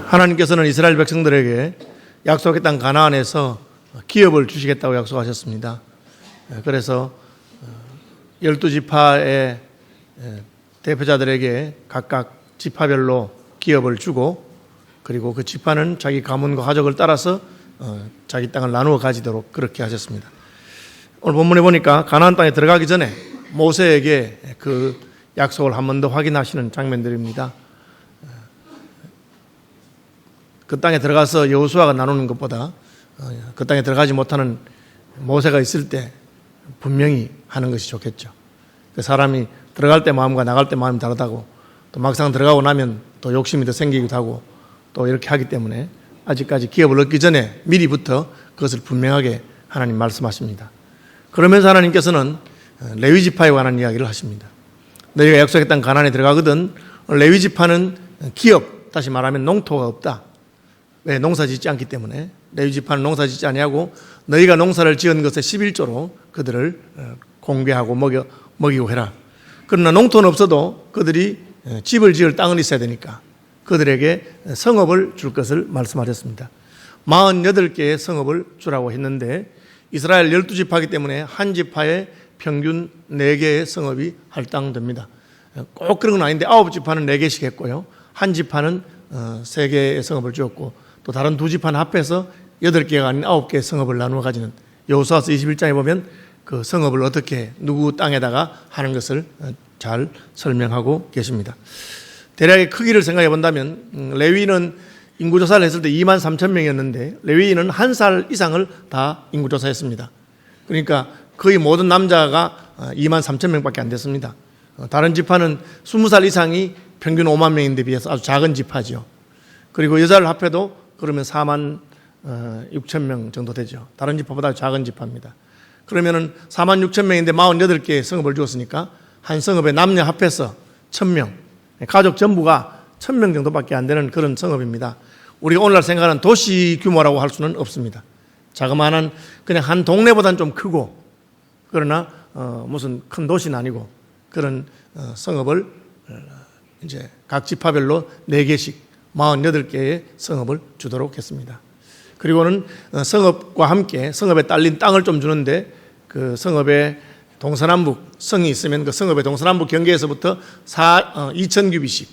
하나님께서는 이스라엘 백성들에게 약속의 땅 가나안에서 기업을 주시겠다고 약속하셨습니다. 그래서 12지파의 대표자들에게 각각 지파별로 기업을 주고, 그리고 그 지파는 자기 가문과 가족을 따라서 자기 땅을 나누어 가지도록 그렇게 하셨습니다. 오늘 본문에 보니까 가나안 땅에 들어가기 전에 모세에게 그 약속을 한 번 더 확인하시는 장면들입니다. 그 땅에 들어가서 여호수아가 나누는 것보다 그 땅에 들어가지 못하는 모세가 있을 때 분명히 하는 것이 좋겠죠. 그 사람이 들어갈 때 마음과 나갈 때 마음이 다르다고, 또 막상 들어가고 나면 또 욕심이 더 생기기도 하고, 또 이렇게 하기 때문에 아직까지 기업을 얻기 전에 미리부터 그것을 분명하게 하나님 말씀하십니다. 그러면서 하나님께서는 레위 지파에 관한 이야기를 하십니다. 너희가 약속의 땅 가나안에 들어가거든 레위 지파는 기업, 다시 말하면 농토가 없다. 왜? 농사 짓지 않기 때문에. 레위 지파는 농사 짓지 아니하고 너희가 농사를 지은 것의 11조로 그들을 공개하고 먹이고 해라. 그러나 농토는 없어도 그들이 집을 지을 땅은 있어야 되니까 그들에게 성읍을 줄 것을 말씀하셨습니다. 48개의 성읍을 주라고 했는데 이스라엘 12지파이기 때문에 한 지파에 평균 4개의 성읍이 할당됩니다. 꼭 그런 건 아닌데 9지파는 4개씩 했고요. 한 지파는 3개의 성읍을 주었고, 또 다른 2지파는 합해서 8개가 아닌 9개의 성읍을 나누어 가지는, 여호수아서 21장에 보면 그 성읍을 어떻게 누구 땅에다가 하는 것을 잘 설명하고 계십니다. 대략의 크기를 생각해 본다면 레위는 인구조사를 했을 때 2만 3천 명이었는데 레위인은 1살 이상을 다 인구조사했습니다. 그러니까 거의 모든 남자가 2만 3천 명밖에 안 됐습니다. 다른 지파는 20살 이상이 평균 5만 명인데 비해서 아주 작은 지파죠. 그리고 여자를 합해도 그러면 4만 6천 명 정도 되죠. 다른 지파보다 작은 지파입니다. 그러면은 4만 6천 명인데 48개의 성읍을 주었으니까 한 성읍에 남녀 합해서 1,000명, 가족 전부가 1,000명 정도밖에 안 되는 그런 성읍입니다. 우리가 오늘날 생각하는 도시 규모라고 할 수는 없습니다. 자그마한 그냥 한 동네보다는 좀 크고, 그러나 무슨 큰 도시는 아니고 그런 성읍을 이제 각 지파별로 4개씩 48개의 성읍을 주도록 했습니다. 그리고는 성읍과 함께 성읍에 딸린 땅을 좀 주는데, 그 성읍의 동서남북 성이 있으면 그 성읍의 동서남북 경계에서부터 2,000규빗씩,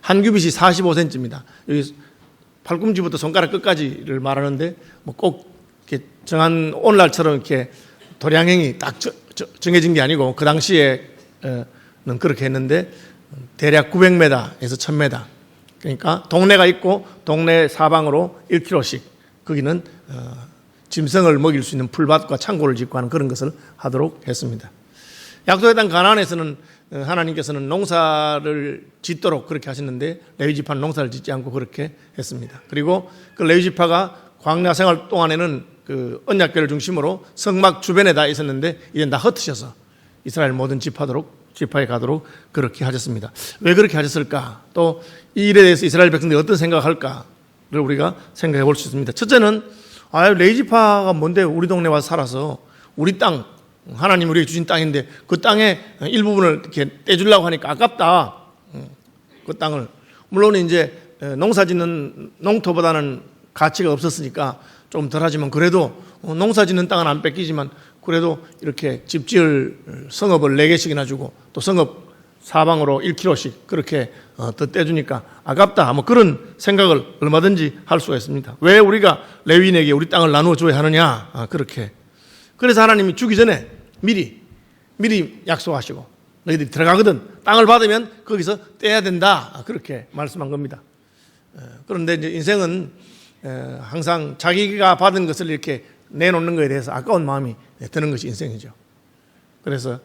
한 규빗이 45cm입니다. 여기 팔꿈치부터 손가락 끝까지를 말하는데, 뭐 꼭 이렇게 정한 오늘날처럼 이렇게 도량행이 딱 정해진 게 아니고 그 당시에는 그렇게 했는데 대략 900m에서 1000m, 그러니까 동네가 있고 동네 사방으로 1km씩 거기는 짐승을 먹일 수 있는 풀밭과 창고를 짓고 하는 그런 것을 하도록 했습니다. 약속의 땅 가나안에서는 하나님께서는 농사를 짓도록 그렇게 하셨는데 레위 지파는 농사를 짓지 않고 그렇게 했습니다. 그리고 그 레위 지파가 광야 생활 동안에는 그 언약궤를 중심으로 성막 주변에 다 있었는데 이제 다 흩으셔서 이스라엘 모든 지파에 가도록 그렇게 하셨습니다. 왜 그렇게 하셨을까? 또 이 일에 대해서 이스라엘 백성들이 어떤 생각할까를 우리가 생각해 볼 수 있습니다. 첫째는 레위 지파가 뭔데 우리 동네 와서 살아서 우리 땅, 하나님 우리에게 주신 땅인데 그 땅의 일부분을 이렇게 떼주려고 하니까 아깝다. 그 땅을. 물론 이제 농사 짓는 농토보다는 가치가 없었으니까 좀 덜하지만 그래도 농사 짓는 땅은 안 뺏기지만 그래도 이렇게 집 지을 성읍을 4개씩이나 주고 또 성읍 사방으로 1km씩 그렇게 더 떼주니까 아깝다. 뭐 그런 생각을 얼마든지 할 수가 있습니다. 왜 우리가 레위인에게 우리 땅을 나누어 줘야 하느냐? 그렇게. 그래서 하나님이 주기 전에 미리 약속하시고 너희들이 들어가거든 땅을 받으면 거기서 떼야 된다. 그렇게 말씀한 겁니다. 그런데 이제 인생은 항상 자기가 받은 것을 이렇게 내놓는 것에 대해서 아까운 마음이 드는 것이 인생이죠. 그래서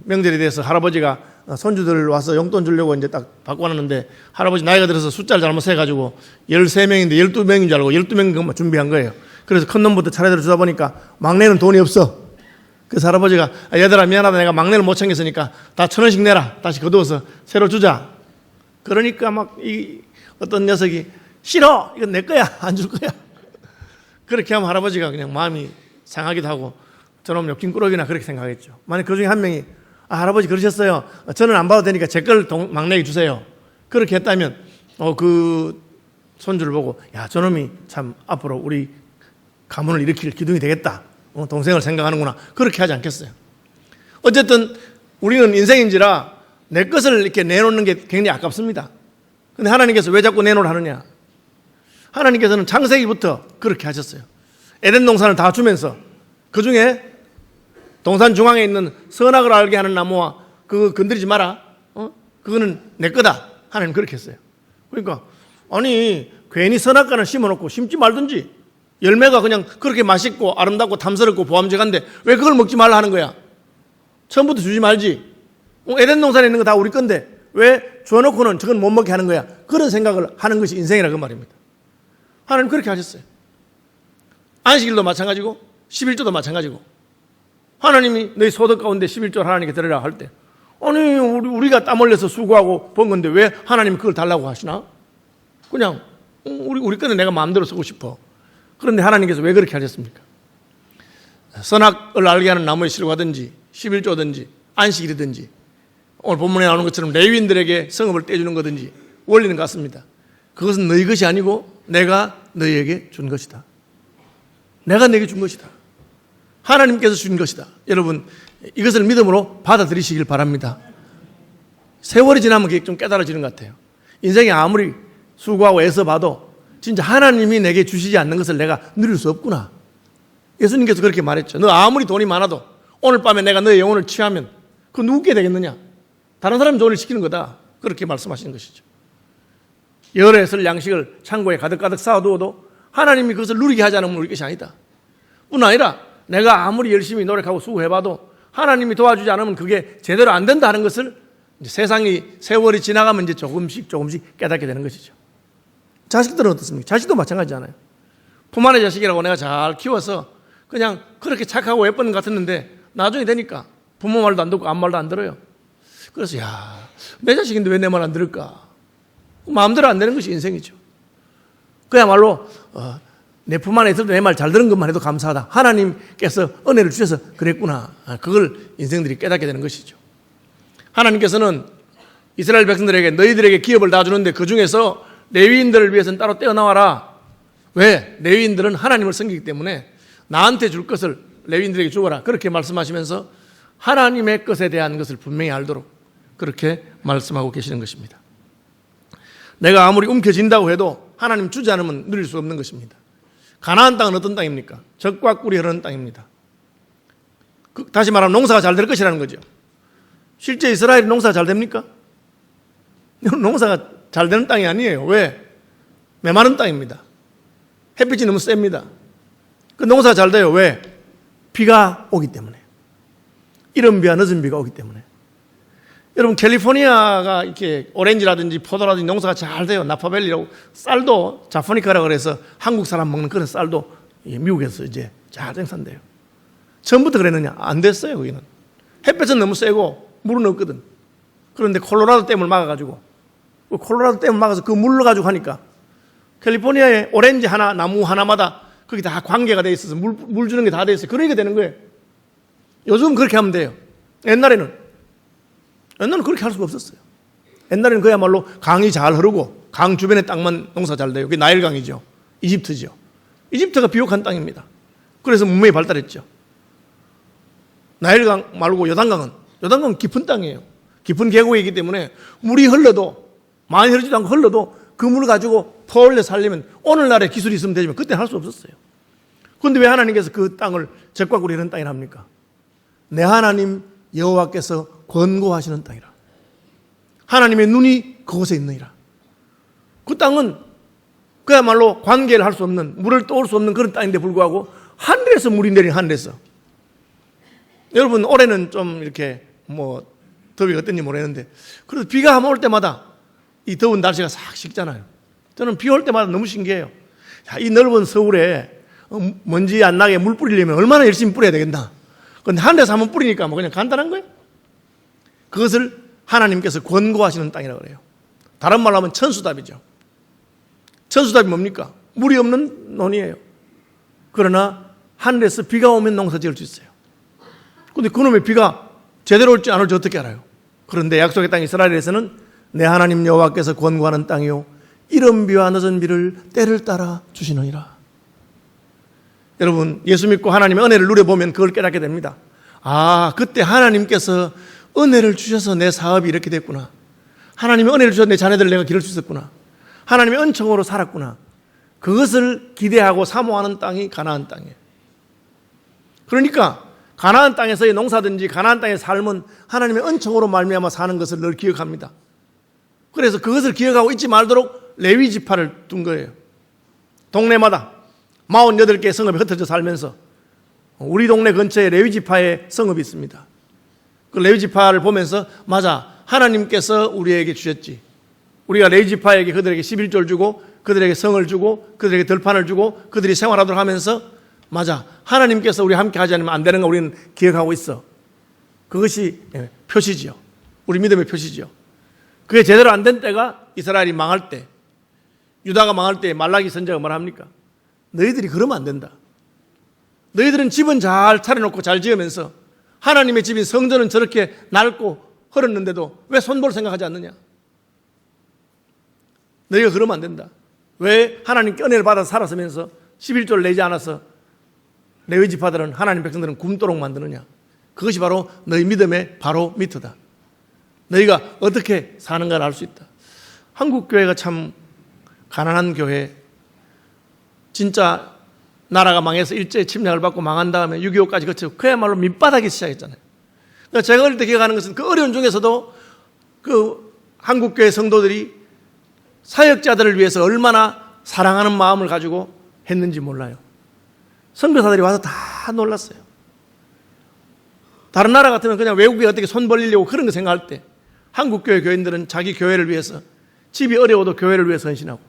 명절에 대해서 할아버지가 손주들 와서 용돈 주려고 이제 딱 바꿔놨는데 할아버지 나이가 들어서 숫자를 잘못 세가지고 13명인데 12명인 줄 알고 12명 것만 준비한 거예요. 그래서 큰 놈부터 차례대로 주다 보니까 막내는 돈이 없어. 그래서 할아버지가 얘들아 미안하다, 내가 막내를 못 챙겼으니까 다 1,000원씩 내라. 다시 거두어서 새로 주자. 그러니까 막 이 어떤 녀석이 싫어, 이건 내 거야, 안 줄 거야. 그렇게 하면 할아버지가 그냥 마음이 상하기도 하고 저놈 욕심꾸러기나 그렇게 생각했죠. 만약 그 중에 한 명이 할아버지 그러셨어요, 저는 안 봐도 되니까 제 걸 막내에게 주세요. 그렇게 했다면 그 손주를 보고 야, 저놈이 참 앞으로 우리 가문을 일으킬 기둥이 되겠다. 동생을 생각하는구나. 그렇게 하지 않겠어요. 어쨌든 우리는 인생인지라 내 것을 이렇게 내놓는 게 굉장히 아깝습니다. 근데 하나님께서 왜 자꾸 내놓으라 하느냐? 하나님께서는 창세기부터 그렇게 하셨어요. 에덴 동산을 다 주면서 그 중에 동산 중앙에 있는 선악을 알게 하는 나무와 그거 건드리지 마라. 그거는 내 거다. 하나님 그렇게 했어요. 그러니까 아니 괜히 선악과는 심어놓고 심지 말든지 열매가 그냥 그렇게 맛있고 아름답고 탐스럽고 보암직한데 왜 그걸 먹지 말라 하는 거야? 처음부터 주지 말지. 에덴 동산에 있는 거 다 우리 건데 왜 줘놓고는 저건 못 먹게 하는 거야? 그런 생각을 하는 것이 인생이라 그 말입니다. 하나님 그렇게 하셨어요. 안식일도 마찬가지고 11조도 마찬가지고 하나님이 너희 소득 가운데 11조를 하나님께 드리라 할 때 아니 우리가 땀 흘려서 수고하고 번 건데 왜 하나님이 그걸 달라고 하시나? 그냥 우리 거는 내가 마음대로 쓰고 싶어. 그런데 하나님께서 왜 그렇게 하셨습니까? 선악을 알게 하는 나무에 실과든지 11조든지 안식일이든지 오늘 본문에 나오는 것처럼 레위인들에게 성읍을 떼주는 거든지 원리는 같습니다. 그것은 너희 것이 아니고 내가 너희에게 준 것이다. 내가 너에게 준 것이다. 하나님께서 준 것이다. 여러분 이것을 믿음으로 받아들이시길 바랍니다. 세월이 지나면 그게 좀 깨달아지는 것 같아요. 인생이 아무리 수고하고 애써 봐도 진짜 하나님이 내게 주시지 않는 것을 내가 누릴 수 없구나. 예수님께서 그렇게 말했죠. 너 아무리 돈이 많아도 오늘 밤에 내가 너의 영혼을 취하면 그거 누구께 되겠느냐? 다른 사람 돈을 시키는 거다. 그렇게 말씀하시는 것이죠. 열에 쓸 양식을 창고에 가득가득 쌓아두어도 하나님이 그것을 누리게 하지 않으면 우리 것이 아니다. 뿐 아니라 내가 아무리 열심히 노력하고 수고해봐도 하나님이 도와주지 않으면 그게 제대로 안 된다는 것을 이제 세월이 지나가면 이제 조금씩 깨닫게 되는 것이죠. 자식들은 어떻습니까? 자식도 마찬가지잖아요. 품 안의 자식이라고 내가 잘 키워서 그냥 그렇게 착하고 예쁜 것 같았는데 나중에 되니까 부모 말도 안 듣고 아무 말도 안 들어요. 그래서 내 자식인데 왜 내 말 안 들을까? 마음대로 안 되는 것이 인생이죠. 그야말로 내 품 안에 있을 때 내 말 잘 들은 것만 해도 감사하다. 하나님께서 은혜를 주셔서 그랬구나. 그걸 인생들이 깨닫게 되는 것이죠. 하나님께서는 이스라엘 백성들에게 너희들에게 기업을 다 주는데 그 중에서 레위인들을 위해서는 따로 떼어나와라. 왜? 레위인들은 하나님을 섬기기 때문에 나한테 줄 것을 레위인들에게 주어라. 그렇게 말씀하시면서 하나님의 것에 대한 것을 분명히 알도록 그렇게 말씀하고 계시는 것입니다. 내가 아무리 움켜진다고 해도 하나님 주지 않으면 누릴 수 없는 것입니다. 가나안 땅은 어떤 땅입니까? 젖과 꿀이 흐르는 땅입니다. 다시 말하면 농사가 잘 될 것이라는 거죠. 실제 이스라엘이 농사가 잘 됩니까? 농사가 잘 되는 땅이 아니에요. 왜? 메마른 땅입니다. 햇빛이 너무 셉니다. 그 농사가 잘 돼요. 왜? 비가 오기 때문에. 이른 비와 늦은 비가 오기 때문에. 여러분 캘리포니아가 이렇게 오렌지라든지 포도라든지 농사가 잘 돼요. 나파밸리라고 쌀도 자포니카라고 그래서 한국 사람 먹는 그런 쌀도 미국에서 이제 잘 생산돼요. 처음부터 그랬느냐? 안 됐어요. 거기는 햇볕은 너무 세고 물은 없거든. 그런데 콜로라도 댐을 막아가지고 콜로라도 댐을 막아서 그 물로 가지고 하니까 캘리포니아에 오렌지 하나 나무 하나마다 거기 다 관계가 돼 있어서 물 주는 게 다 돼 있어요. 그러니까 되는 거예요. 요즘 그렇게 하면 돼요. 옛날에는 그렇게 할 수가 없었어요. 옛날에는 그야말로 강이 잘 흐르고 강 주변의 땅만 농사 잘 돼요. 그게 나일강이죠. 이집트죠. 이집트가 비옥한 땅입니다. 그래서 문명이 발달했죠. 나일강 말고 요단강은 깊은 땅이에요. 깊은 계곡이기 때문에 물이 흘러도 많이 흐르지도 않고 흘러도 그 물을 가지고 퍼올려 살려면 오늘날의 기술이 있으면 되지만 그때는 할 수 없었어요. 그런데 왜 하나님께서 그 땅을 젖과 꿀이 흐르는 땅이라 합니까? 내 하나님 여호와께서 권고하시는 땅이라. 하나님의 눈이 그곳에 있느니라. 그 땅은 그야말로 관계를 할 수 없는, 물을 떠올 수 없는 그런 땅인데 불구하고 하늘에서 물이 내린 하늘에서. 여러분 올해는 좀 이렇게 더위가 어떤지 모르겠는데 그래도 비가 한번 올 때마다 이 더운 날씨가 싹 식잖아요. 저는 비 올 때마다 너무 신기해요. 이 넓은 서울에 먼지 안 나게 물 뿌리려면 얼마나 열심히 뿌려야 되겠나. 그런데 하늘에서 한번 뿌리니까 그냥 간단한 거예요. 그것을 하나님께서 권고하시는 땅이라고 그래요. 다른 말로 하면 천수답이죠. 천수답이 뭡니까? 물이 없는 논이에요. 그러나 하늘에서 비가 오면 농사 지을 수 있어요. 그런데 그놈의 비가 제대로 올지 안 올지 어떻게 알아요? 그런데 약속의 땅 이스라엘에서는 내 하나님 여호와께서 권고하는 땅이요 이른 비와 늦은 비를 때를 따라 주시느니라. 여러분, 예수 믿고 하나님의 은혜를 누려보면 그걸 깨닫게 됩니다. 아, 그때 하나님께서 은혜를 주셔서 내 사업이 이렇게 됐구나. 하나님의 은혜를 주셔서 내 자녀들을 내가 기를 수 있었구나. 하나님의 은총으로 살았구나. 그것을 기대하고 사모하는 땅이 가나안 땅이에요. 그러니까 가나안 땅에서의 농사든지 가나안 땅의 삶은 하나님의 은총으로 말미암아 사는 것을 늘 기억합니다. 그래서 그것을 기억하고 잊지 말도록 레위 지파를 둔 거예요. 동네마다 48개의 성읍이 흩어져 살면서 우리 동네 근처에 레위 지파의 성읍이 있습니다. 그 레위 지파를 보면서 맞아, 하나님께서 우리에게 주셨지. 우리가 레위 지파에게 그들에게 11조를 주고 그들에게 성을 주고 그들에게 들판을 주고 그들이 생활하도록 하면서 맞아, 하나님께서 우리 함께 하지 않으면 안 되는 거 우리는 기억하고 있어. 그것이 표시지요. 우리 믿음의 표시지요. 그게 제대로 안 된 때가 이스라엘이 망할 때, 유다가 망할 때 말라기 선지자가 말합니까? 너희들이 그러면 안 된다. 너희들은 집은 잘 차려놓고 잘 지으면서 하나님의 집인 성전은 저렇게 낡고 흐렸는데도 왜 손볼 생각하지 않느냐? 너희가 그러면 안 된다. 왜 하나님께 은혜를 받아 살았으면서 11조를 내지 않아서 레위 지파들은 하나님 백성들은 굶도록 만드느냐? 그것이 바로 너희 믿음의 바로 미터다. 너희가 어떻게 사는가를 알 수 있다. 한국 교회가 참 가난한 교회, 진짜 나라가 망해서 일제히 침략을 받고 망한 다음에 6.25까지 거치고 그야말로 밑바닥이 시작했잖아요. 그러니까 제가 어릴 때 기억하는 것은 그 어려운 중에서도 그 한국교회 성도들이 사역자들을 위해서 얼마나 사랑하는 마음을 가지고 했는지 몰라요. 선교사들이 와서 다 놀랐어요. 다른 나라 같으면 그냥 외국에 어떻게 손 벌리려고 그런 거 생각할 때 한국교회 교인들은 자기 교회를 위해서, 집이 어려워도 교회를 위해서 헌신하고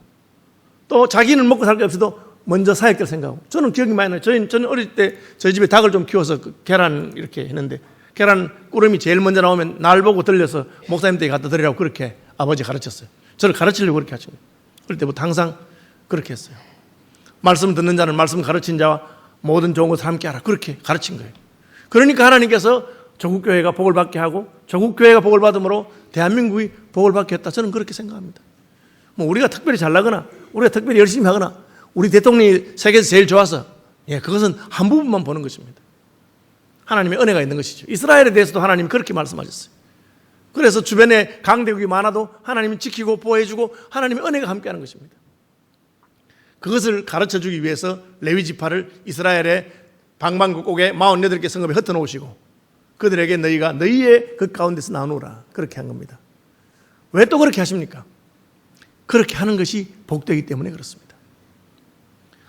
또 자기는 먹고 살 게 없어도 먼저 사역들 생각하고. 저는 기억이 많이 나요. 저는 어릴 때 저희 집에 닭을 좀 키워서 계란 이렇게 했는데 계란 꾸름이 제일 먼저 나오면 날 보고 들려서 목사님 댁에 갖다 드리라고 그렇게 아버지 가르쳤어요. 저를 가르치려고 그렇게 하신 거예요. 어릴 때부터 항상 그렇게 했어요. 말씀 듣는 자는 말씀 가르친 자와 모든 좋은 것을 함께 하라. 그렇게 가르친 거예요. 그러니까 하나님께서 조국교회가 복을 받게 하고 조국교회가 복을 받음으로 대한민국이 복을 받게 했다. 저는 그렇게 생각합니다. 뭐 우리가 특별히 잘나거나 우리가 특별히 열심히 하거나 우리 대통령이 세계에서 제일 좋아서 그것은 한 부분만 보는 것입니다. 하나님의 은혜가 있는 것이죠. 이스라엘에 대해서도 하나님이 그렇게 말씀하셨어요. 그래서 주변에 강대국이 많아도 하나님이 지키고 보호해주고 하나님의 은혜가 함께하는 것입니다. 그것을 가르쳐주기 위해서 레위 지파를 이스라엘의 방방곡곡에 48개 성읍에 흩어놓으시고 그들에게 너희가 너희의 그 가운데서 나누라 그렇게 한 겁니다. 왜 또 그렇게 하십니까? 그렇게 하는 것이 복되기 때문에 그렇습니다.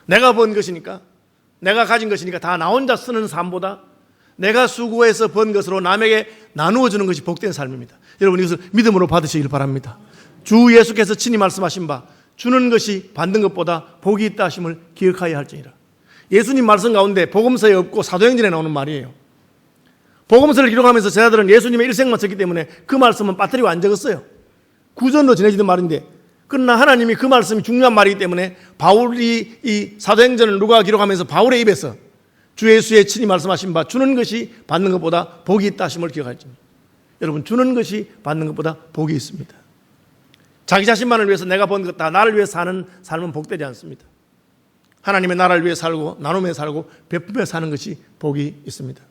내가 번 것이니까, 내가 가진 것이니까 다 나 혼자 쓰는 삶보다 내가 수고해서 번 것으로 남에게 나누어 주는 것이 복된 삶입니다. 여러분 이것을 믿음으로 받으시길 바랍니다. 주 예수께서 친히 말씀하신 바 주는 것이 받는 것보다 복이 있다 하심을 기억하여야 할지니라. 예수님 말씀 가운데 복음서에 없고 사도행전에 나오는 말이에요. 복음서를 기록하면서 제자들은 예수님의 일생만 썼기 때문에 그 말씀은 빠뜨리고 안 적었어요. 구전으로 전해지던 말인데, 그러나 하나님이 그 말씀이 중요한 말이기 때문에 바울이 이 사도행전을 누가 기록하면서 바울의 입에서 주 예수의 친히 말씀하신 바 주는 것이 받는 것보다 복이 있다 하심을 기억할지니. 여러분 주는 것이 받는 것보다 복이 있습니다. 자기 자신만을 위해서 내가 번 것 다 나를 위해서 사는 삶은 복되지 않습니다. 하나님의 나라를 위해 살고 나누며 살고 베푸며 사는 것이 복이 있습니다.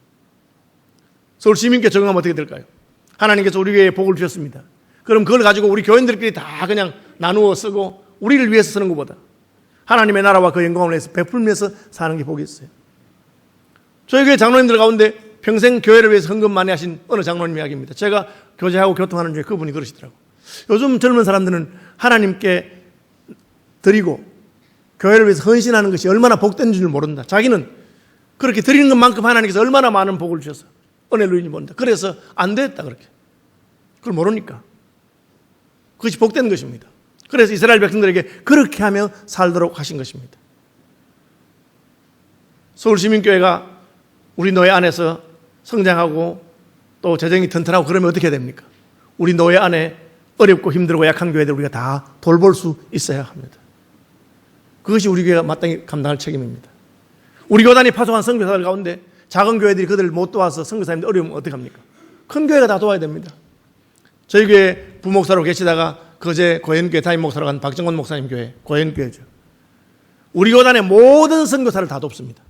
서울 시민께 적용하면 어떻게 될까요? 하나님께서 우리 교회에 복을 주셨습니다. 그럼 그걸 가지고 우리 교인들끼리 다 그냥 나누어 쓰고 우리를 위해서 쓰는 것보다 하나님의 나라와 그 영광을 위해서 베풀면서 사는 게 복이 있어요. 저희 교회 장로님들 가운데 평생 교회를 위해서 헌금 많이 하신 어느 장로님 이야기입니다. 제가 교제하고 교통하는 중에 그분이 그러시더라고요. 요즘 젊은 사람들은 하나님께 드리고 교회를 위해서 헌신하는 것이 얼마나 복된 줄 모른다. 자기는 그렇게 드리는 것만큼 하나님께서 얼마나 많은 복을 주셔서 은혜를 누리는지 모른다. 그래서 안 됐다 그렇게. 그걸 모르니까. 그것이 복된 것입니다. 그래서 이스라엘 백성들에게 그렇게 하며 살도록 하신 것입니다. 서울시민교회가 우리 노예 안에서 성장하고 또 재정이 튼튼하고 그러면 어떻게 해야 됩니까? 우리 노예 안에 어렵고 힘들고 약한 교회들 우리가 다 돌볼 수 있어야 합니다. 그것이 우리 교회가 마땅히 감당할 책임입니다. 우리 교단이 파송한 선교사들 가운데 작은 교회들이 그들을 못 도와서 선교사님들 어려우면 어떻게 합니까? 큰 교회가 다 도와야 됩니다. 저희 교회 부목사로 계시다가 거제 고현교회 담임 목사로 간 박정권 목사님 교회, 고현교회죠. 우리 교단의 모든 선교사를 다 돕습니다.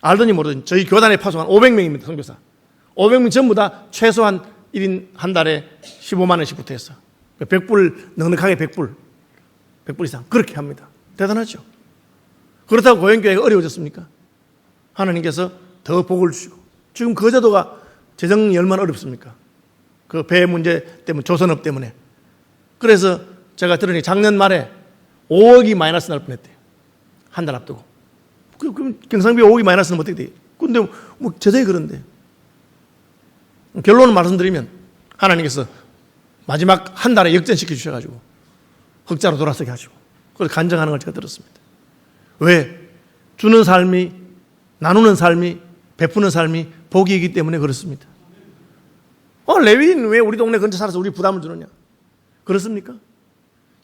알더니 모르더니 저희 교단에 파송한 500명입니다. 선교사. 500명 전부 다 최소한 1인 한 달에 15만 원씩부터 해서 100불, 넉넉하게 100불 이상 그렇게 합니다. 대단하죠. 그렇다고 고현교회가 어려워졌습니까? 하나님께서 더 복을 주시고, 지금 거제도가 재정이 얼마나 어렵습니까? 그 배 문제 때문에, 조선업 때문에. 그래서 제가 들으니 작년 말에 5억이 마이너스 날 뻔했대요. 한 달 앞두고. 그럼 경상비 5억이 마이너스는 어떻게 돼요? 근데 뭐 재정이 그런데. 결론을 말씀드리면 하나님께서 마지막 한 달에 역전시켜 주셔가지고 흑자로 돌아서게 하시고, 그래서 간증하는 걸 제가 들었습니다. 왜? 주는 삶이, 나누는 삶이, 베푸는 삶이 복이기 때문에 그렇습니다. 레위인 왜 우리 동네 근처 살아서 우리 부담을 주느냐? 그렇습니까?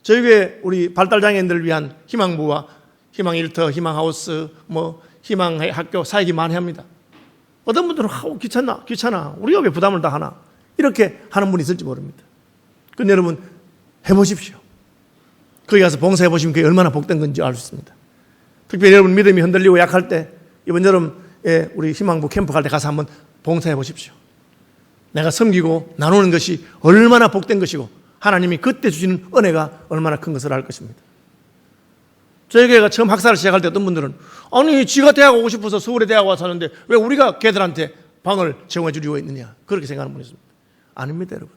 저희 교회 우리 발달장애인들을 위한 희망부와 희망일터, 희망하우스, 희망학교 사역이 많이 합니다. 어떤 분들은 귀찮아. 우리가 왜 부담을 다 하나? 이렇게 하는 분이 있을지 모릅니다. 근데 여러분 해보십시오. 거기 가서 봉사해 보시면 그게 얼마나 복된 건지 알 수 있습니다. 특별히 여러분 믿음이 흔들리고 약할 때 이번 여름에 우리 희망부 캠프 갈 때 가서 한번 봉사해 보십시오. 내가 섬기고 나누는 것이 얼마나 복된 것이고 하나님이 그때 주시는 은혜가 얼마나 큰 것을 알 것입니다. 저희 교회가 처음 학사를 시작할 때 어떤 분들은 아니 지가 대학 오고 싶어서 서울에 대학 와서 사는데 왜 우리가 걔들한테 방을 제공해 줄 이유가 있느냐, 그렇게 생각하는 분이 있습니다. 아닙니다 여러분.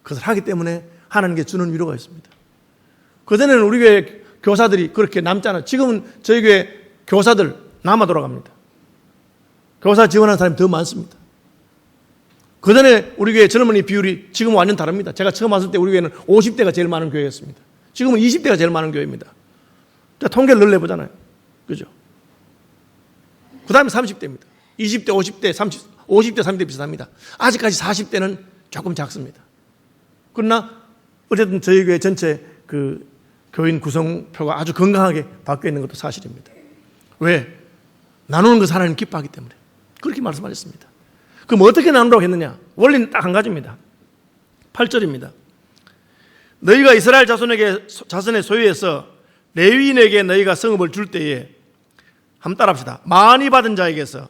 그것을 하기 때문에 하나님께 주는 위로가 있습니다. 그전에는 우리 교회 교사들이 그렇게 남잖아요. 지금은 저희 교회 교사들 남아 돌아갑니다. 교사 지원하는 사람이 더 많습니다. 그전에 우리 교회 젊은이 비율이 지금 완전 다릅니다. 제가 처음 왔을 때 우리 교회는 50대가 제일 많은 교회였습니다. 지금은 20대가 제일 많은 교회입니다. 통계를 늘 내보잖아요. 그죠? 그 다음에 30대입니다. 20대, 50대, 50대, 30대 비슷합니다. 아직까지 40대는 조금 작습니다. 그러나 어쨌든 저희 교회 전체 그 교인 구성표가 아주 건강하게 바뀌어 있는 것도 사실입니다. 왜? 나누는 것을 하나님 기뻐하기 때문에 그렇게 말씀하셨습니다. 그럼 어떻게 나누라고 했느냐? 원리는 딱 한 가지입니다. 8절입니다. 너희가 이스라엘 자손의 소유에서 레위인에게 너희가 성읍을 줄 때에, 한번 따라합시다. 많이 받은 자에게서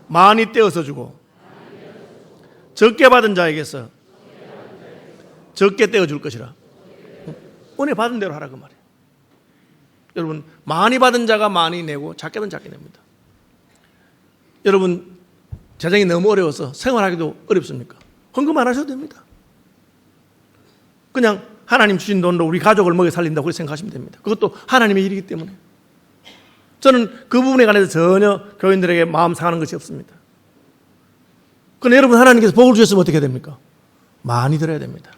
많이 떼어서 주고, 적게 받은 자에게서 적게 떼어 줄 것이라. 은혜 받은 대로 하라 그 말이에요. 여러분 많이 받은 자가 많이 내고 작게 받은 작게 냅니다. 여러분 재정이 너무 어려워서 생활하기도 어렵습니까? 헌금 안 하셔도 됩니다. 그냥 하나님 주신 돈으로 우리 가족을 먹여 살린다고 그렇게 생각하시면 됩니다. 그것도 하나님의 일이기 때문에. 저는 그 부분에 관해서 전혀 교인들에게 마음 상하는 것이 없습니다. 그런데 여러분 하나님께서 복을 주셨으면 어떻게 됩니까? 많이 드려야 됩니다.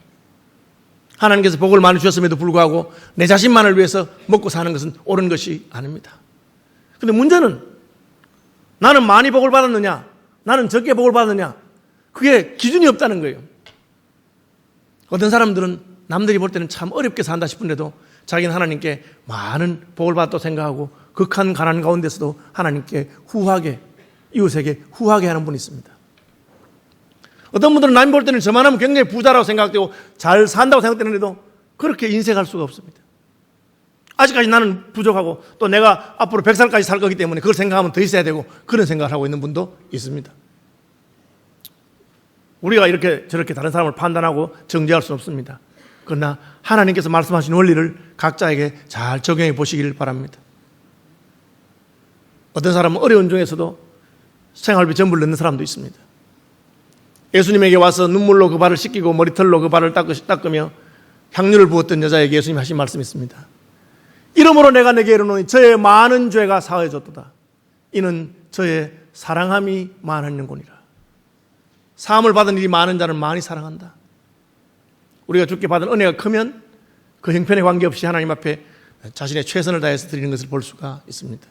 하나님께서 복을 많이 주셨음에도 불구하고 내 자신만을 위해서 먹고 사는 것은 옳은 것이 아닙니다. 그런데 문제는 나는 많이 복을 받았느냐, 나는 적게 복을 받았느냐, 그게 기준이 없다는 거예요. 어떤 사람들은 남들이 볼 때는 참 어렵게 산다 싶은데도 자기는 하나님께 많은 복을 받았다고 생각하고 극한 가난 가운데서도 하나님께 후하게, 이웃에게 후하게 하는 분이 있습니다. 어떤 분들은 남이 볼 때는 저만 하면 굉장히 부자라고 생각되고 잘 산다고 생각되는데도 그렇게 인색할 수가 없습니다. 아직까지 나는 부족하고 또 내가 앞으로 100살까지 살 거기 때문에 그걸 생각하면 더 있어야 되고 그런 생각을 하고 있는 분도 있습니다. 우리가 이렇게 저렇게 다른 사람을 판단하고 정죄할 수는 없습니다. 그러나 하나님께서 말씀하신 원리를 각자에게 잘 적용해 보시길 바랍니다. 어떤 사람은 어려운 중에서도 생활비 전부를 넣는 사람도 있습니다. 예수님에게 와서 눈물로 그 발을 씻기고 머리털로 그 발을 닦으며 향유를 부었던 여자에게 예수님이 하신 말씀이 있습니다. 이러므로 내가 내게 이르노니 저의 많은 죄가 사하여졌도다. 이는 저의 사랑함이 많았는거니라. 사함을 받은 일이 많은 자는 많이 사랑한다. 우리가 주께 받은 은혜가 크면 그 형편에 관계없이 하나님 앞에 자신의 최선을 다해서 드리는 것을 볼 수가 있습니다.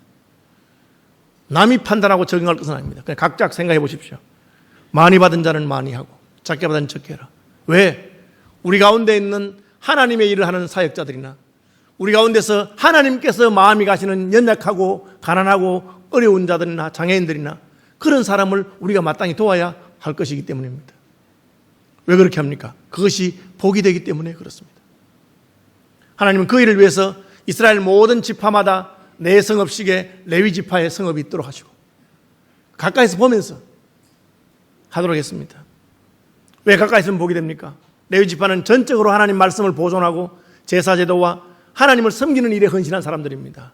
남이 판단하고 적용할 것은 아닙니다. 그냥 각자 생각해 보십시오. 많이 받은 자는 많이 하고 작게 받은 적게 해라. 왜? 우리 가운데 있는 하나님의 일을 하는 사역자들이나 우리 가운데서 하나님께서 마음이 가시는 연약하고 가난하고 어려운 자들이나 장애인들이나 그런 사람을 우리가 마땅히 도와야 할 것이기 때문입니다. 왜 그렇게 합니까? 그것이 복이 되기 때문에 그렇습니다. 하나님은 그 일을 위해서 이스라엘 모든 지파마다 내 성읍식에 레위 지파의 성읍이 있도록 하시고 가까이서 보면서 하도록 했습니다. 왜 가까이 있으면 복이 됩니까? 레위 지파는 전적으로 하나님 말씀을 보존하고 제사제도와 하나님을 섬기는 일에 헌신한 사람들입니다.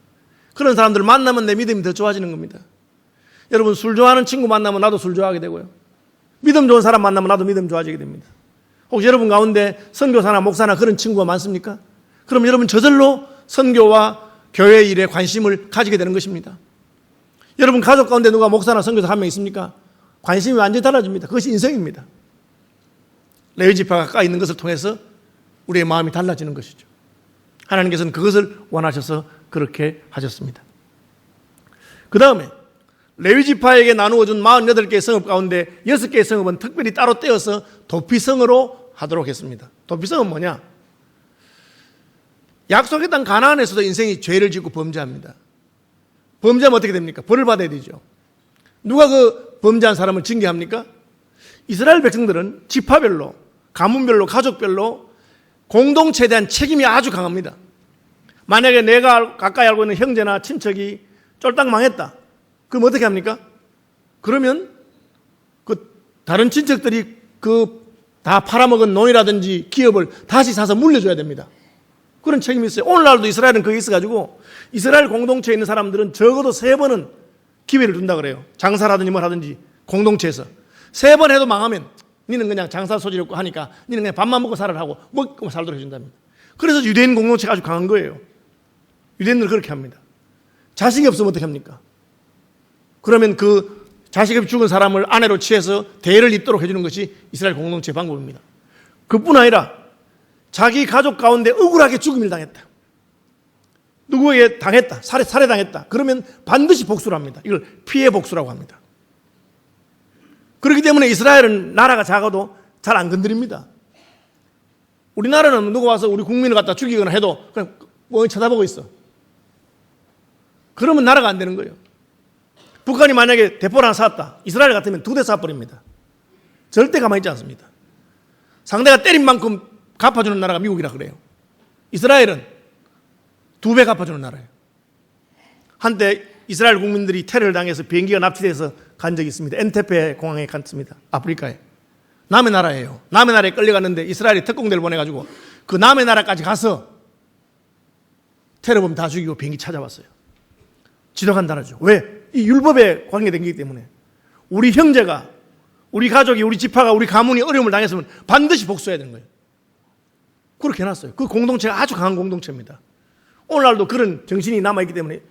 그런 사람들을 만나면 내 믿음이 더 좋아지는 겁니다. 여러분, 술 좋아하는 친구 만나면 나도 술 좋아하게 되고요. 믿음 좋은 사람 만나면 나도 믿음 좋아지게 됩니다. 혹시 여러분 가운데 선교사나 목사나 그런 친구가 많습니까? 그럼 여러분 저절로 선교와 교회 일에 관심을 가지게 되는 것입니다. 여러분 가족 가운데 누가 목사나 선교사 한 명 있습니까? 관심이 완전히 달라집니다. 그것이 인생입니다. 레위 지파가 가까이 있는 것을 통해서 우리의 마음이 달라지는 것이죠. 하나님께서는 그것을 원하셔서 그렇게 하셨습니다. 그 다음에 레위 지파에게 나누어준 48개의 성읍 가운데 6개의 성읍은 특별히 따로 떼어서 도피성으로 하도록 했습니다. 도피성은 뭐냐? 약속의 땅 가나안에서도 인생이 죄를 짓고 범죄합니다. 범죄하면 어떻게 됩니까? 벌을 받아야 되죠. 누가 그 범죄한 사람을 징계합니까? 이스라엘 백성들은 지파별로, 가문별로, 가족별로 공동체에 대한 책임이 아주 강합니다. 만약에 내가 가까이 알고 있는 형제나 친척이 쫄딱 망했다. 그럼 어떻게 합니까? 그러면 그 다른 친척들이 그 다 팔아먹은 논이라든지 기업을 다시 사서 물려줘야 됩니다. 그런 책임이 있어요. 오늘날도 이스라엘은 그게 있어가지고 이스라엘 공동체에 있는 사람들은 적어도 3번은 기회를 준다 그래요. 장사라든지 뭘 하든지 공동체에서 3번 해도 망하면 니는 그냥 장사 소질 없고 하니까 니는 그냥 밥만 먹고 살아라 하고 먹고 살도록 해준답니다. 그래서 유대인 공동체가 아주 강한 거예요. 유대인들은 그렇게 합니다. 자식이 없으면 어떻게 합니까? 그러면 그 자식이 죽은 사람을 아내로 취해서 대를 잇도록 해주는 것이 이스라엘 공동체의 방법입니다. 그뿐 아니라 자기 가족 가운데 억울하게 죽음을 당했다. 누구에게 당했다. 살해당했다. 그러면 반드시 복수를 합니다. 이걸 피해 복수라고 합니다. 그렇기 때문에 이스라엘은 나라가 작아도 잘 안 건드립니다. 우리나라는 누가 와서 우리 국민을 갖다 죽이거나 해도 그냥 멍하니 쳐다보고 있어. 그러면 나라가 안 되는 거예요. 북한이 만약에 대포를 하나 쐈다. 이스라엘 같으면 2대 쏴버립니다. 절대 가만히 있지 않습니다. 상대가 때린 만큼 갚아주는 나라가 미국이라 그래요. 이스라엘은 2배 갚아주는 나라예요. 한때 이스라엘 국민들이 테러를 당해서 비행기가 납치돼서 간 적이 있습니다. 엔테페 공항에 갔습니다. 아프리카에. 남의 나라예요. 남의 나라에 끌려갔는데 이스라엘이 특공대를 보내가지고 그 남의 나라까지 가서 테러범 다 죽이고 비행기 찾아왔어요. 지독한 나라죠. 왜? 이 율법에 관계된 거기 때문에 우리 형제가, 우리 가족이, 우리 지파가, 우리 가문이 어려움을 당했으면 반드시 복수해야 되는 거예요. 그렇게 해놨어요. 그 공동체가 아주 강한 공동체입니다. 오늘날도 그런 정신이 남아있기 때문에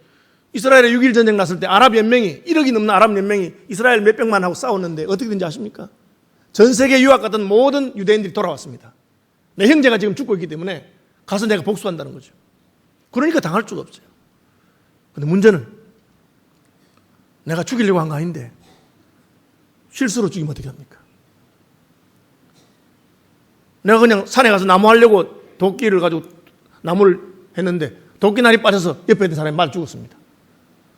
이스라엘의 6.1 전쟁 났을 때 아랍 연맹이 1억이 넘는 아랍 연맹이 이스라엘 몇백만 하고 싸웠는데 어떻게 된지 아십니까? 전 세계 유학 갔던 모든 유대인들이 돌아왔습니다. 내 형제가 지금 죽고 있기 때문에 가서 내가 복수한다는 거죠. 그러니까 당할 수가 없어요. 근데 문제는 내가 죽이려고 한 거 아닌데 실수로 죽이면 어떻게 합니까? 내가 그냥 산에 가서 나무 하려고 도끼를 가지고 나무를 했는데 도끼날이 빠져서 옆에 있는 사람이 맞아 죽었습니다.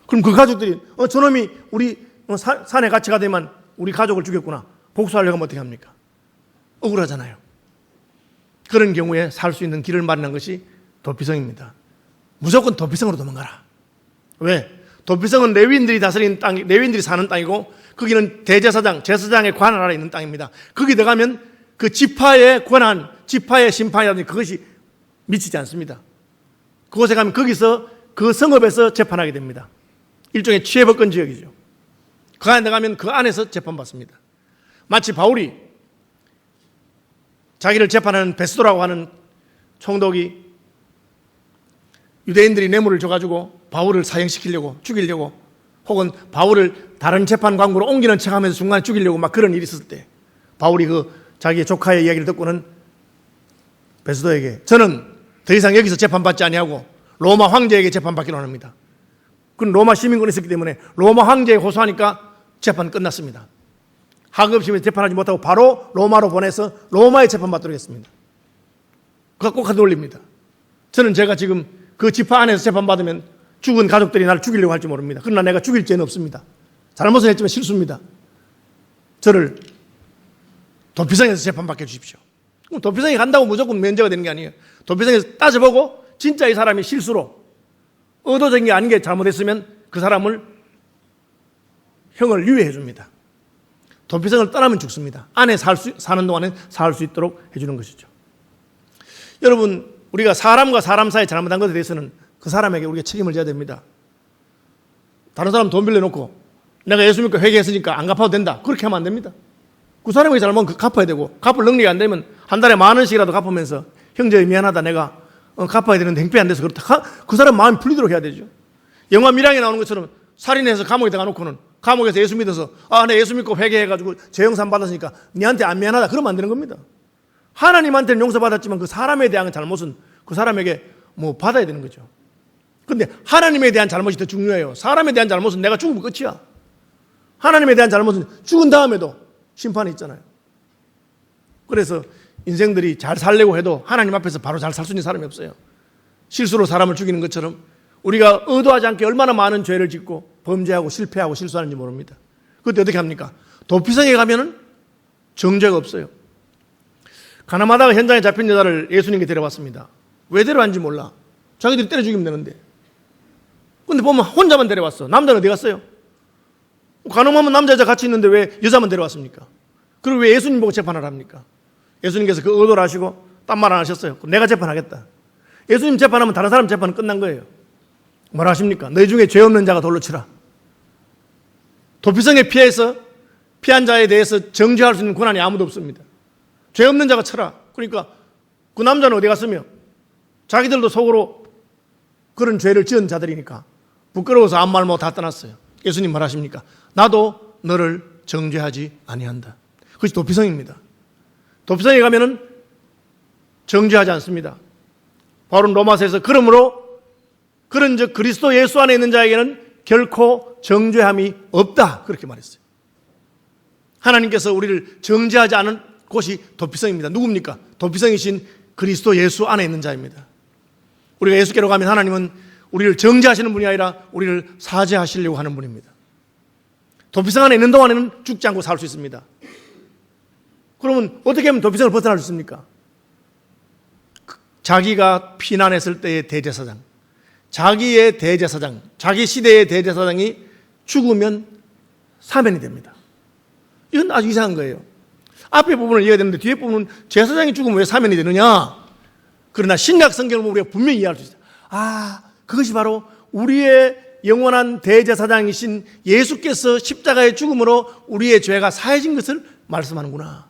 그럼 그 가족들이 저놈이 우리 산에 같이 가더만 우리 가족을 죽였구나. 복수하려고 하면 어떻게 합니까? 억울하잖아요. 그런 경우에 살 수 있는 길을 마련한 것이 도피성입니다. 무조건 도피성으로 도망가라. 왜? 도피성은 레위인들이 다스리는 땅, 레위인들이 사는 땅이고 거기는 대제사장, 제사장의 관할 아래 있는 땅입니다. 거기 들어가면 그 지파의 권한, 지파의 심판이라든지 그것이 미치지 않습니다. 그곳에 가면 거기서 그 성읍에서 재판하게 됩니다. 일종의 취해법권 지역이죠. 그 안에 들어가면 그 안에서 재판받습니다. 마치 바울이 자기를 재판하는 베스도라고 하는 총독이 유대인들이 뇌물을 줘가지고 바울을 사형시키려고 죽이려고 혹은 바울을 다른 재판 광구로 옮기는 척하면서 중간에 죽이려고 막 그런 일이 있었을 때 바울이 그 자기의 조카의 이야기를 듣고는 베스도에게 저는 더 이상 여기서 재판받지 아니하고 로마 황제에게 재판받기로 합니다. 그건 로마 시민권이 있었기 때문에 로마 황제에 호소하니까 재판 끝났습니다. 하급심에서 재판하지 못하고 바로 로마로 보내서 로마에 재판받도록 했습니다. 그가 꼭 놀립니다. 저는 제가 지금 그 지파 안에서 재판받으면 죽은 가족들이 나를 죽이려고 할지 모릅니다. 그러나 내가 죽일 죄는 없습니다. 잘못은 했지만 실수입니다. 저를 도피성에서 재판받게 해주십시오. 그럼 도피성에 간다고 무조건 면제가 되는 게 아니에요. 도피성에서 따져보고 진짜 이 사람이 실수로 의도적인 게 아닌 게 잘못했으면 그 사람을 형을 유예해 줍니다. 도피성을 떠나면 죽습니다. 안에 사는 동안에 살 수 있도록 해주는 것이죠. 여러분, 우리가 사람과 사람 사이에 잘못한 것에 대해서는 그 사람에게 우리가 책임을 져야 됩니다. 다른 사람 돈 빌려놓고 내가 예수 믿고 회개했으니까 안 갚아도 된다, 그렇게 하면 안 됩니다. 그 사람에게 잘못은 갚아야 되고, 갚을 능력이 안 되면 한 달에 10,000원씩이라도 갚으면서 형제 미안하다, 내가 갚아야 되는데 행패 안 돼서 그렇다, 그 사람 마음이 풀리도록 해야 되죠. 영화 밀양에 나오는 것처럼 살인해서 감옥에 들어가놓고는 감옥에서 예수 믿어서 내 예수 믿고 회개해가지고 죄영산 받았으니까 니한테 안 미안하다, 그러면 안 되는 겁니다. 하나님한테는 용서받았지만 그 사람에 대한 잘못은 그 사람에게 받아야 되는 거죠. 그런데 하나님에 대한 잘못이 더 중요해요. 사람에 대한 잘못은 내가 죽으면 끝이야. 하나님에 대한 잘못은 죽은 다음에도 심판이 있잖아요. 그래서 인생들이 잘 살려고 해도 하나님 앞에서 바로 잘 살 수 있는 사람이 없어요. 실수로 사람을 죽이는 것처럼 우리가 의도하지 않게 얼마나 많은 죄를 짓고 범죄하고 실패하고 실수하는지 모릅니다. 그때 어떻게 합니까? 도피성에 가면은 정죄가 없어요. 가늠하다가 현장에 잡힌 여자를 예수님께 데려왔습니다. 왜 데려왔는지 몰라. 자기들이 때려 죽이면 되는데. 근데 보면 혼자만 데려왔어. 남자는 어디 갔어요? 가늠하면 남자 여자 같이 있는데 왜 여자만 데려왔습니까? 그리고 왜 예수님 보고 재판을 합니까? 예수님께서 그 의도를 하시고 딴 말 안 하셨어요. 내가 재판하겠다. 예수님 재판하면 다른 사람 재판은 끝난 거예요. 뭐라 하십니까? 너희 중에 죄 없는 자가 돌로 치라. 도피성에 피한 자에 대해서 정죄할 수 있는 권한이 아무도 없습니다. 죄 없는 자가 쳐라. 그러니까 그 남자는 어디 갔으며 자기들도 속으로 그런 죄를 지은 자들이니까 부끄러워서 아무 말 못하고 다 떠났어요. 예수님 말하십니까? 나도 너를 정죄하지 아니한다. 그것이 도피성입니다. 도피성에 가면은 정죄하지 않습니다. 바울은 로마서에서 그러므로 그런즉 그리스도 예수 안에 있는 자에게는 결코 정죄함이 없다, 그렇게 말했어요. 하나님께서 우리를 정죄하지 않은 곳이 도피성입니다. 누굽니까? 도피성이신 그리스도 예수 안에 있는 자입니다. 우리가 예수께로 가면 하나님은 우리를 정죄하시는 분이 아니라 우리를 사죄하시려고 하는 분입니다. 도피성 안에 있는 동안에는 죽지 않고 살 수 있습니다. 그러면 어떻게 하면 도피성을 벗어날 수 있습니까? 자기가 피난했을 때의 대제사장, 자기의 대제사장, 자기 시대의 대제사장이 죽으면 사면이 됩니다. 이건 아주 이상한 거예요. 앞에 부분을 이해해야 되는데 뒤에 부분은 제사장이 죽으면 왜 사면이 되느냐? 그러나 신약 성경을 보면 우리가 분명히 이해할 수 있어요. 그것이 바로 우리의 영원한 대제사장이신 예수께서 십자가의 죽음으로 우리의 죄가 사해진 것을 말씀하는구나.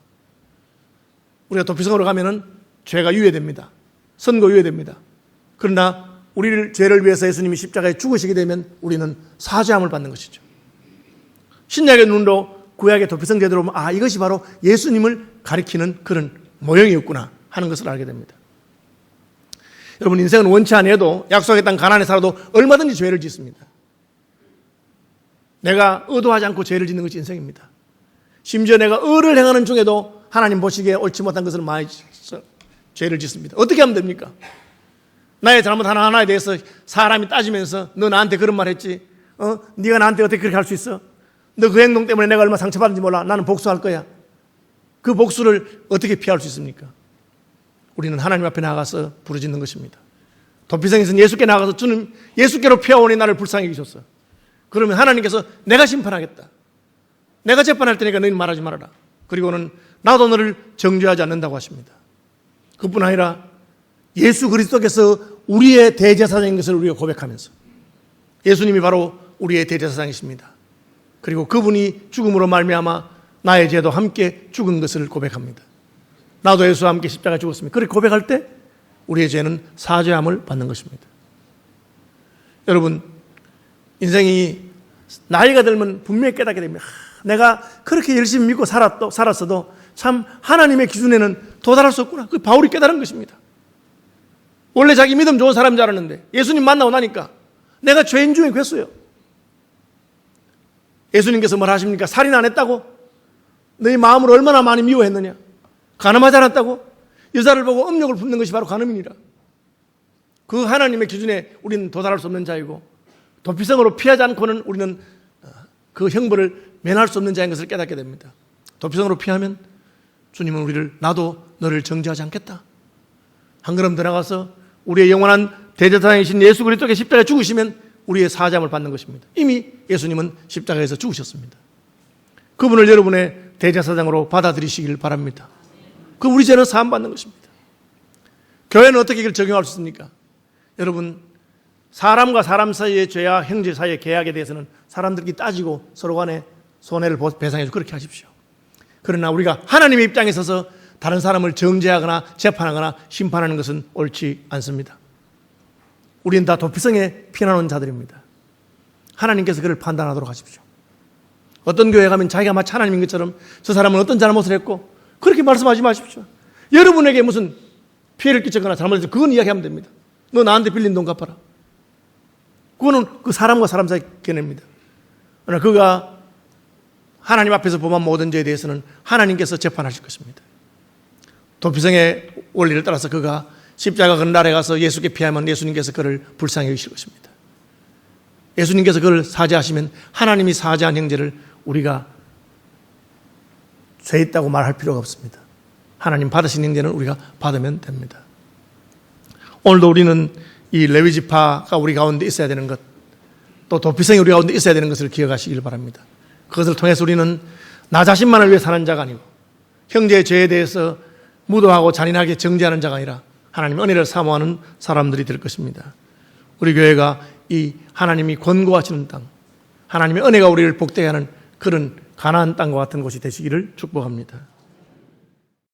우리가 도피성으로 가면은 죄가 유예됩니다. 선고 유예됩니다. 그러나 우리를 죄를 위해서 예수님이 십자가에 죽으시게 되면 우리는 사죄함을 받는 것이죠. 신약의 눈으로 구약의 도피성 제도로 보면 이것이 바로 예수님을 가리키는 그런 모형이었구나 하는 것을 알게 됩니다. 여러분, 인생은 원치 아니해도 약속의 땅 가나안에 살아도 얼마든지 죄를 짓습니다. 내가 의도하지 않고 죄를 짓는 것이 인생입니다. 심지어 내가 의를 행하는 중에도 하나님 보시기에 옳지 못한 것을 많이 죄를 짓습니다. 어떻게 하면 됩니까? 나의 잘못 하나하나에 대해서 사람이 따지면서 너 나한테 그런 말 했지? 네가 나한테 어떻게 그렇게 할 수 있어? 너 그 행동 때문에 내가 얼마나 상처받은지 몰라. 나는 복수할 거야. 그 복수를 어떻게 피할 수 있습니까? 우리는 하나님 앞에 나가서 부르짖는 것입니다. 도피성에서는 예수께 나가서 주님, 예수께로 피하오니 나를 불쌍히 여기셨어. 그러면 하나님께서 내가 심판하겠다. 내가 재판할 테니까 너희는 말하지 말아라. 그리고는 나도 너를 정죄하지 않는다고 하십니다. 그뿐 아니라 예수 그리스도께서 우리의 대제사장인 것을 우리가 고백하면서 예수님이 바로 우리의 대제사장이십니다. 그리고 그분이 죽음으로 말미암아 나의 죄도 함께 죽은 것을 고백합니다. 나도 예수와 함께 십자가에 죽었습니다. 그렇게 고백할 때 우리의 죄는 사죄함을 받는 것입니다. 여러분, 인생이 나이가 들면 분명히 깨닫게 됩니다. 내가 그렇게 열심히 믿고 살았어도 참 하나님의 기준에는 도달할 수 없구나. 그 바울이 깨달은 것입니다. 원래 자기 믿음 좋은 사람인 줄 알았는데 예수님 만나고 나니까 내가 죄인 중에 괴수예요. 예수님께서 뭘 하십니까? 살인 안 했다고? 너희 마음을 얼마나 많이 미워했느냐? 간음하지 않았다고? 여자를 보고 음욕을 품는 것이 바로 간음이니라. 그 하나님의 기준에 우리는 도달할 수 없는 자이고 도피성으로 피하지 않고는 우리는 그 형벌을 면할 수 없는 자인 것을 깨닫게 됩니다. 도피성으로 피하면 주님은 우리를 나도 너를 정죄하지 않겠다. 한 걸음 더 나가서 우리의 영원한 대제사장이신 예수 그리스도께 십자가에 죽으시면 우리의 사함을 받는 것입니다. 이미 예수님은 십자가에서 죽으셨습니다. 그분을 여러분의 대제사장으로 받아들이시길 바랍니다. 그럼 우리 죄는 사함 받는 것입니다. 교회는 어떻게 이걸 적용할 수 있습니까? 여러분, 사람과 사람 사이의 죄와 형제 사이의 계약에 대해서는 사람들끼리 따지고 서로 간에 손해를 배상해서 그렇게 하십시오. 그러나 우리가 하나님의 입장에 서서 다른 사람을 정죄하거나 재판하거나 심판하는 것은 옳지 않습니다. 우리는 다 도피성에 피난온 자들입니다. 하나님께서 그를 판단하도록 하십시오. 어떤 교회 가면 자기가 마치 하나님인 것처럼 저 사람은 어떤 잘못을 했고 그렇게 말씀하지 마십시오. 여러분에게 무슨 피해를 끼쳤거나 잘못해서 그건 이야기하면 됩니다. 너 나한테 빌린 돈 갚아라. 그거는 그 사람과 사람 사이 견해입니다. 그러나 그가 하나님 앞에서 범한 모든 죄에 대해서는 하나님께서 재판하실 것입니다. 도피성의 원리를 따라서 그가 십자가 그날에 가서 예수께 피하면 예수님께서 그를 불쌍히 여기실 것입니다. 예수님께서 그를 사죄하시면 하나님이 사죄한 형제를 우리가 죄 있다고 말할 필요가 없습니다. 하나님 받으신 형제는 우리가 받으면 됩니다. 오늘도 우리는 이 레위 지파가 우리 가운데 있어야 되는 것, 또 도피성이 우리 가운데 있어야 되는 것을 기억하시길 바랍니다. 그것을 통해서 우리는 나 자신만을 위해 사는 자가 아니고 형제의 죄에 대해서 무도하고 잔인하게 정죄하는 자가 아니라 하나님의 은혜를 사모하는 사람들이 될 것입니다. 우리 교회가 이 하나님이 권고하시는 땅, 하나님의 은혜가 우리를 복되게 하는 그런 가나안 땅과 같은 곳이 되시기를 축복합니다.